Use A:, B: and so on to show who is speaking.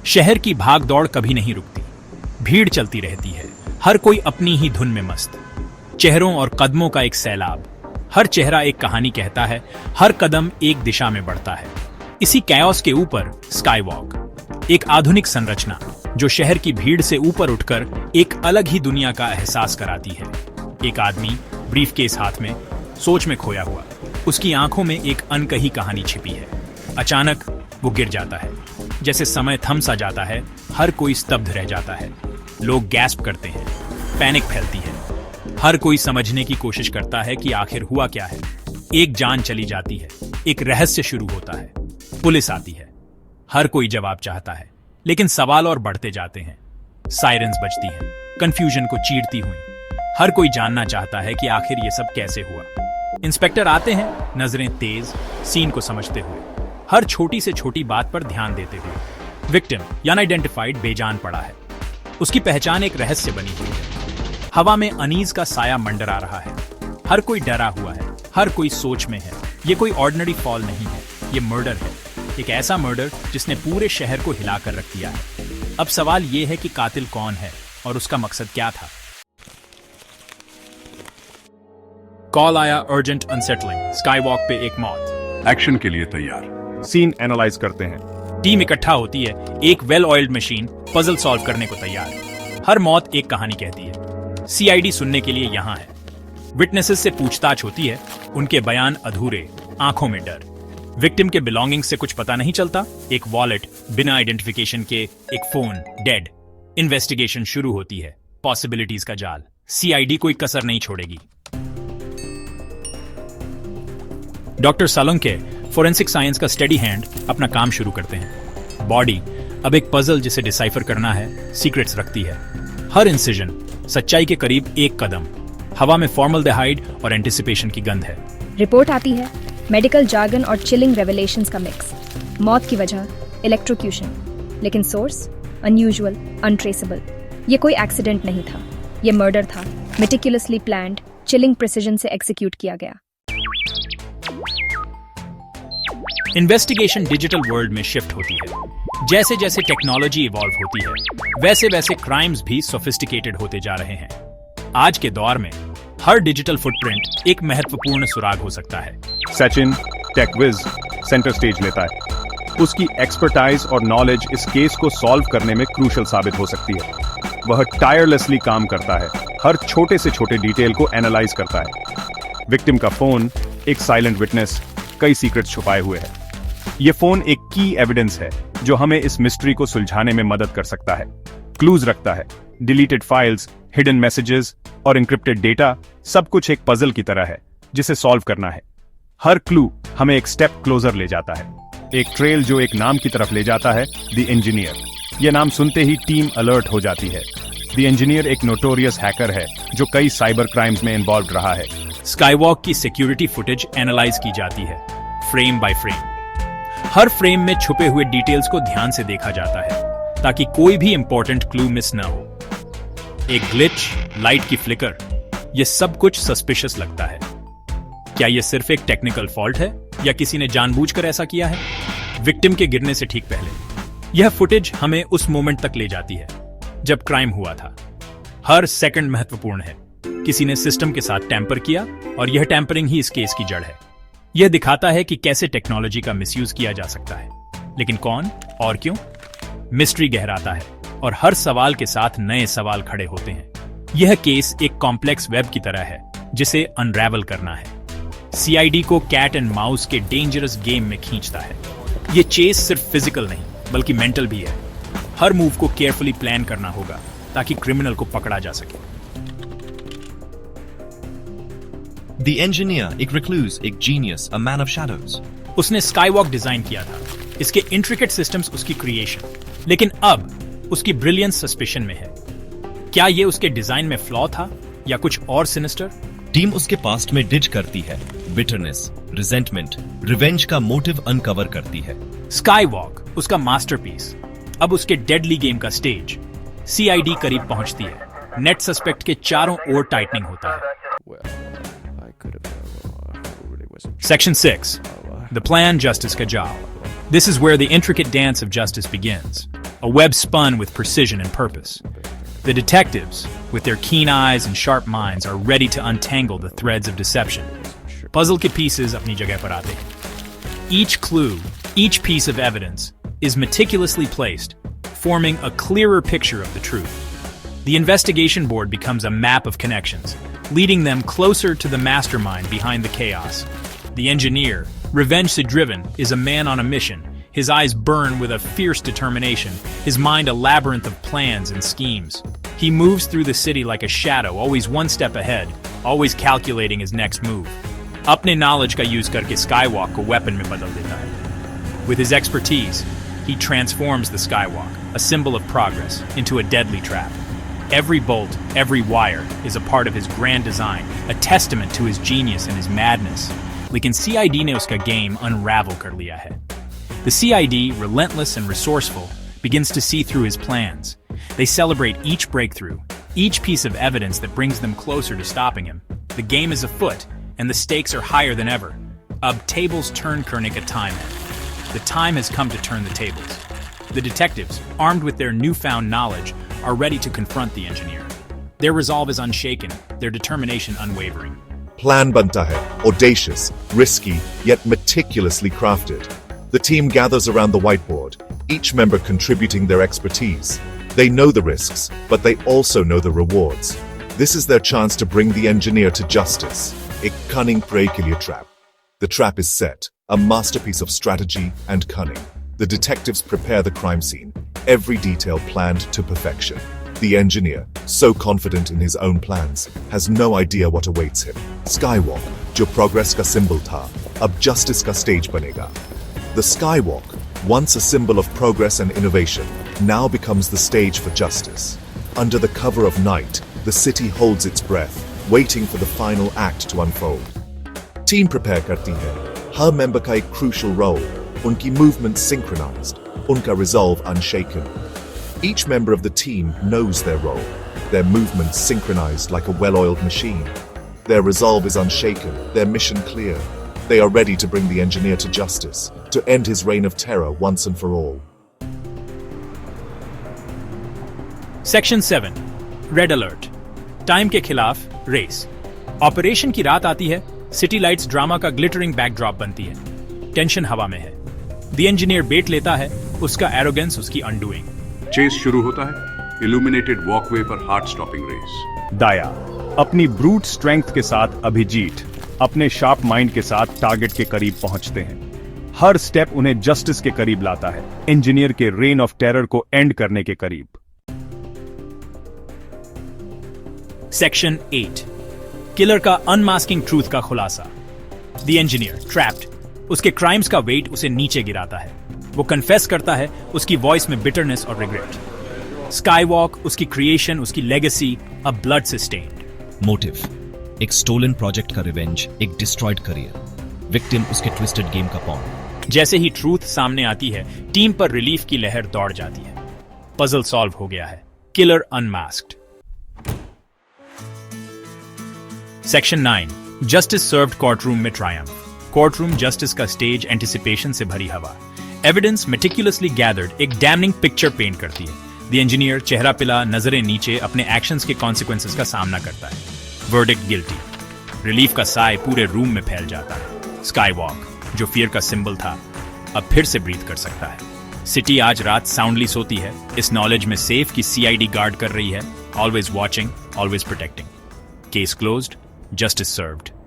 A: शहर की भागदौड़ कभी नहीं रुकती, भीड़ चलती रहती है, हर कोई अपनी ही धुन में मस्त। चेहरों और कदमों का एक सैलाब, हर चेहरा एक कहानी कहता है, हर कदम एक दिशा में बढ़ता है। इसी कैओस के ऊपर स्काई वॉक, एक आधुनिक संरचना जो शहर की भीड़ से ऊपर उठकर एक अलग ही दुनिया का एहसास कराती है। एक आदमी ब्रीफकेस हाथ में, सोच में खोया हुआ, उसकी आंखों में एक अनकही कहानी छिपी है। अचानक वो गिर जाता है, जैसे समय थम सा जाता है, हर कोई स्तब्ध रह जाता है। लोग गैस्प करते हैं, पैनिक फैलती है, हर कोई समझने की कोशिश करता है कि आखिर हुआ क्या है। एक जान चली जाती है, एक रहस्य शुरू होता है, पुलिस आती है, हर कोई जवाब चाहता है, लेकिन सवाल और बढ़ते जाते हैं। सायरन्स बजती हैं, कंफ्यूजन को चीरती हुई, हर कोई जानना चाहता है कि आखिर ये सब कैसे हुआ। इंस्पेक्टर आते हैं, नजरें तेज, सीन को समझते हुए, हर छोटी से छोटी बात पर ध्यान देते हुए। विक्टिम अनआइडेंटिफाइड बेजान पड़ा है, उसकी पहचान एक रहस्य बनी हुई है। हवा में अनीज का साया मंडरा रहा है, हर कोई डरा हुआ है, हर कोई सोच में है। ये कोई ऑर्डिनरी फॉल नहीं है, ये मर्डर है, एक ऐसा मर्डर जिसने पूरे शहर को हिलाकर रख दिया है। अब सवाल ये है कि कातिल कौन है और उसका मकसद क्या था। कॉल आया, अर्जेंट अनसेटलिंग, स्काईवॉक पे एक मौत।
B: एक्शन के लिए तैयार।
C: सीन एनालाइज करते हैं।
A: टीम इकट्ठा होती है, एक well oiled machine puzzle solve करने को तैयार है। हर मौत एक कहानी कहती है। सीआईडी सुनने के लिए यहां है। विटनेसेस से पूछताछ होती है, उनके बयान अधूरे, आंखों में डर। विक्टिम के बिलोंगिंग से कुछ पता नहीं चलता, एक वॉलेट, बिना आइडेंटिफिकेशन के एक फोन, डेड। इन्वेस्टिगेशन शुरू होती है, पॉसिबिलिटीज का जाल। सीआईडी कोई कसर नहीं छोड़ेगी। डॉक्टर सालुंके, फोरेंसिक साइंस का स्टडी हैंड, अपना काम शुरू करते हैं। बॉडी अब एक पजल जिसे डिसाइफर करना है, सीक्रेट्स रखती है। हर इंसिजन सच्चाई के करीब एक कदम। हवा में फॉर्मल्डिहाइड और एंटिसिपेशन की गंध है।
D: रिपोर्ट आती है, मेडिकल जार्गन और चिलिंग रेवलेशंस का मिक्स। मौत की वजह इलेक्ट्रोक्यूशन, लेकिन सोर्स अनयूजुअल, अनट्रेसेबल। ये कोई एक्सीडेंट नहीं था, ये मर्डर था, मेटिकुलसली प्लान्ड, चिलिंग प्रिसिजन से एग्जीक्यूट किया गया।
A: इन्वेस्टिगेशन डिजिटल वर्ल्ड में शिफ्ट होती है। जैसे जैसे टेक्नोलॉजी इवॉल्व होती है, वैसे वैसे क्राइम्स भी सोफिस्टिकेटेड होते जा रहे हैं। आज के दौर में हर डिजिटल फुटप्रिंट एक महत्वपूर्ण सुराग हो सकता है।
C: सचिन, टेकविज, सेंटर स्टेज लेता है। उसकी एक्सपर्टाइज और नॉलेज इस केस को सॉल्व करने में क्रूशल साबित हो सकती है। वह टायरलेसली काम करता है, हर छोटे से छोटे डिटेल को एनालाइज करता है। विक्टिम का फोन एक साइलेंट विटनेस, कई सीक्रेट्स छुपाए हुए है। ये फोन एक की एविडेंस है जो हमें इस मिस्ट्री को सुलझाने में मदद कर सकता है। क्लूज रखता है, डिलीटेड फाइल्स, हिडन मैसेजेस और एन्क्रिप्टेड डेटा, सब कुछ एक पजल की तरह है जिसे सॉल्व करना है। हर क्लू हमें एक स्टेप क्लोजर ले जाता है, एक ट्रेल जो एक नाम की तरफ ले जाता है, द इंजीनियर। यह नाम सुनते ही टीम अलर्ट हो जाती है। द इंजीनियर एक नोटोरियस हैकर है जो कई साइबर क्राइम्स में इन्वॉल्व रहा है।
A: स्काईवॉक की सिक्योरिटी फुटेज एनालाइज की जाती है, frame by frame. Her frame में छुपे हुए डिटेल्स को ध्यान से देखा जाता है ताकि कोई भी इंपॉर्टेंट क्लू मिस न हो। एक ग्लिच, लाइट की फ्लिकर, यह सब कुछ सस्पिशियस लगता है। क्या यह सिर्फ एक टेक्निकल फॉल्ट है या किसी ने जानबूझकर ऐसा किया है? विक्टिम के गिरने से ठीक पहले यह फुटेज हमें उस मोमेंट तक ले जाती है जब क्राइम हुआ था। हर सेकंड महत्वपूर्ण है। किसी ने सिस्टम के साथ टैंपर किया और यह टैंपरिंग ही इस केस की जड़ है। यह दिखाता है कि कैसे टेक्नोलॉजी का मिसयूज किया जा सकता है, लेकिन कौन और क्यों? मिस्ट्री गहराता है और हर सवाल के साथ नए सवाल खड़े होते हैं। यह केस एक कॉम्प्लेक्स वेब की तरह है जिसे अनरैवल करना है। सीआईडी को कैट एंड माउस के डेंजरस गेम में खींचता है। यह चेस सिर्फ फिजिकल नहीं बल्कि मेंटल भी है। हर मूव को केयरफुली प्लान करना होगा ताकि क्रिमिनल को पकड़ा जा सके।
E: The engineer, एक recluse, एक genius, a man of shadows.
A: उसने स्काईवॉक डिजाइन किया था, इसके इंट्रिकेट सिस्टम्स उसकी क्रिएशन, लेकिन अब उसकी ब्रिलियंस सस्पिशन में है। क्या ये उसके डिजाइन में फ्लॉ था या कुछ और सिनिस्टर?
E: टीम उसके पास्ट में डिज करती है, बिटरनेस, रिजेंटमेंट, रिवेंज का मोटिव अनकवर करती है।
A: स्काईवॉक उसका मास्टरपीस, अब उसके डेडली गेम का स्टेज। सीआईडी करीब पहुंचती है, नेट सस्पेक्ट के चारों ओर टाइटनिंग होता है। Section 6. The plan, justice ka job. This is where the intricate dance of justice begins. a web spun with precision and purpose. The detectives, with their keen eyes and sharp minds, are ready to untangle the threads of deception. Puzzle के pieces अपनी जगह पर आते हैं. Each clue, each piece of evidence, is meticulously placed, forming a clearer picture of the truth. The investigation board becomes a map of connections, leading them closer to the mastermind behind the chaos. The engineer, revenge-driven, is a man on a mission. His eyes burn with a fierce determination, his mind a labyrinth of plans and schemes. He moves through the city like a shadow, always one step ahead, always calculating his next move. अपने knowledge का use करके Skywalk को weapon में बदल देता है. With his expertise, he transforms the Skywalk, a symbol of progress, into a deadly trap. Every bolt, every wire is a part of his grand design, a testament to his genius and his madness. लेकिन CID ने उसका game unravel कर लिया है. The CID, relentless and resourceful, begins to see through his plans. They celebrate each breakthrough, each piece of evidence that brings them closer to stopping him. The game is afoot, and the stakes are higher than ever. Ab tables turn करने का time है. The time has come to turn the tables. The detectives, armed with their newfound knowledge, are ready to confront the engineer. Their resolve is unshaken, their determination unwavering.
B: Plan banta hai, audacious, risky, yet meticulously crafted. The team gathers around the whiteboard, each member contributing their expertise. They know the risks, but they also know the rewards. This is their chance to bring the engineer to justice. A cunning Praekilia trap. The trap is set, a masterpiece of strategy and cunning. The detectives prepare the crime scene, every detail planned to perfection. The engineer, so confident in his own plans, has no idea what awaits him. Skywalk, जो progress का symbol था, अब justice का stage बनेगा. The Skywalk, once a symbol of progress and innovation, now becomes the stage for justice. Under the cover of night, the city holds its breath, waiting for the final act to unfold. Team prepare करती है, हर member का एक crucial role, उनकी movements synchronized, उनका resolve unshaken. Each member of the team knows their role, their movements synchronized like a well-oiled machine. Their resolve is unshaken, their mission clear. They are ready to bring the engineer to justice, to end his reign of terror once and for all.
A: Section 7. Red Alert. Time के खिलाफ race. Operation की रात आती है, city lights drama का glittering backdrop बनती है. Tension हवा में है. द इंजीनियर बेट लेता है, उसका एरोगेंस उसकी अनडूइंग.
F: चेस शुरू होता है, इल्यूमिनेटेड वॉकवे पर हार्ट स्टॉपिंग रेस.
C: दाया अपनी ब्रूट स्ट्रेंथ के साथ अभिजीत अपने शार्प माइंड के साथ टारगेट के करीब पहुंचते हैं. हर स्टेप उन्हें जस्टिस के करीब लाता है, इंजीनियर के रेन ऑफ टेरर को एंड करने के करीब.
A: सेक्शन 8. किलर का अनमास्किंग ट्रूथ का खुलासा. The engineer trapped. उसके क्राइम्स का वेट उसे नीचे गिराता है. वो कन्फेस करता है, उसकी वॉइस में बिटरनेस और रिग्रेट. स्काईवॉक, उसकी क्रिएशन, उसकी लेगेसी, अ ब्लड से स्टेन्ड.
E: मोटिव, एक स्टोलन प्रोजेक्ट का रिवेंज, एक डिस्ट्रॉयड करियर. विक्टिम उसके ट्विस्टेड गेम का पॉन.
A: जैसे ही ट्रूथ सामने आती है, टीम पर रिलीफ की लहर दौड़ जाती है. पजल सॉल्व हो गया है. Killer unmasked. Section 9. Justice served courtroom में ट्रायम्फ. कोर्टरूम जस्टिस का स्टेज, एंटिसिपेशन से भरी हवा. एविडेंस मेटिकुलसली गैदर्ड एक डैमनिंग पिक्चर पेंट करती है. द इंजीनियर चेहरा पिला, नजरें नीचे, अपने एक्शंस के कॉन्सिक्वेंसेस का सामना करता है. Verdict guilty. रिलीफ का साय पूरे रूम में फैल जाता है. स्काईवॉक, जो फियर का सिंबल था, अब फिर से ब्रीथ कर सकता है. सिटी आज रात साउंडली सोती है, इस नॉलेज में सेफ कि सीआईडी गार्ड कर रही है. Always watching, always protecting. Case closed, justice served.